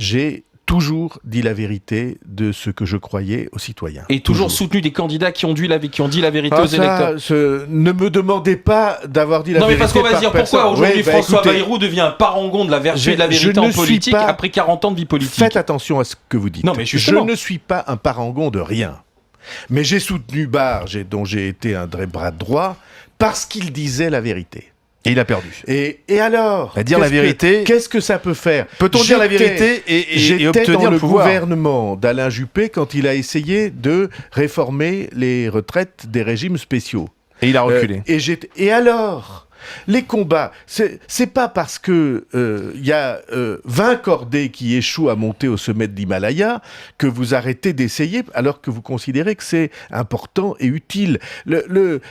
j'ai toujours dit la vérité de ce que je croyais aux citoyens. Et toujours soutenu des candidats qui ont dit la vérité aux électeurs. Ne me demandez pas d'avoir dit la vérité. Non, mais parce qu'on va se dire pourquoi aujourd'hui François Bayrou devient un parangon de la vertu et de la vérité en politique après 40 ans de vie politique. Faites attention à ce que vous dites. Non, mais je ne suis pas un parangon de rien. Mais j'ai soutenu Barre, dont j'ai été un bras droit, parce qu'il disait la vérité. Et il a perdu. Et alors, dire la vérité, qu'est-ce que ça peut faire? Peut-on dire la vérité et obtenir le le pouvoir? gouvernement d'Alain Juppé quand il a essayé de réformer les retraites des régimes spéciaux. Et il a reculé. Et alors, les combats, c'est pas parce que y a 20 cordées qui échouent à monter au sommet de l'Himalaya que vous arrêtez d'essayer alors que vous considérez que c'est important et utile.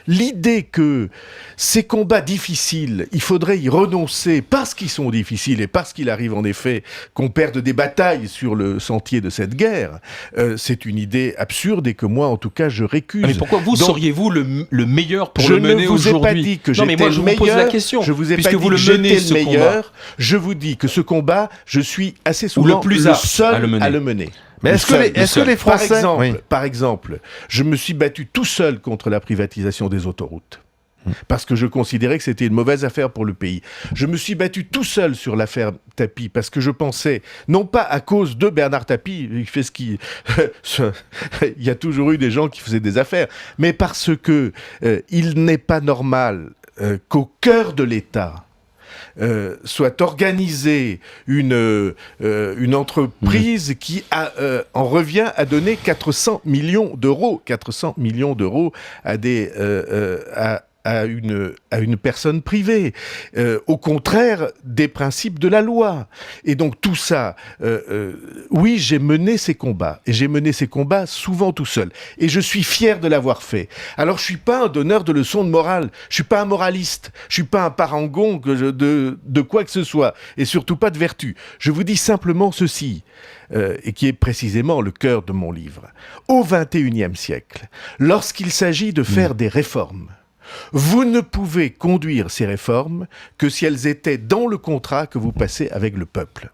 L'idée que ces combats difficiles, il faudrait y renoncer parce qu'ils sont difficiles et parce qu'il arrive en effet qu'on perde des batailles sur le sentier de cette guerre, c'est une idée absurde et que moi en tout cas je récuse. Mais pourquoi seriez-vous le meilleur pour le mener aujourd'hui? Je ne vous ai pas dit que j'étais le meilleur. Pose la question. Je vous ai puisque pas vous dit le menez, le meilleur. Je vous dis que ce combat, je suis assez souvent le seul à le mener. Mais est-ce que les Français... Par exemple, je me suis battu tout seul contre la privatisation des autoroutes. Parce que je considérais que c'était une mauvaise affaire pour le pays. Je me suis battu tout seul sur l'affaire Tapie, parce que je pensais, non pas à cause de Bernard Tapie, il fait ce qu'il... il y a toujours eu des gens qui faisaient des affaires, mais parce que il n'est pas normal qu'au cœur de l'État soit organisée une entreprise qui en revient à donner 400 millions d'euros à une personne privée, au contraire des principes de la loi. Et donc tout ça, oui, j'ai mené ces combats, et j'ai mené ces combats souvent tout seul. Et je suis fier de l'avoir fait. Alors je suis pas un donneur de leçons de morale, je suis pas un moraliste, je suis pas un parangon de quoi que ce soit, et surtout pas de vertu. Je vous dis simplement ceci, et qui est précisément le cœur de mon livre. Au XXIe siècle, lorsqu'il s'agit de faire des réformes, vous ne pouvez conduire ces réformes que si elles étaient dans le contrat que vous passez avec le peuple.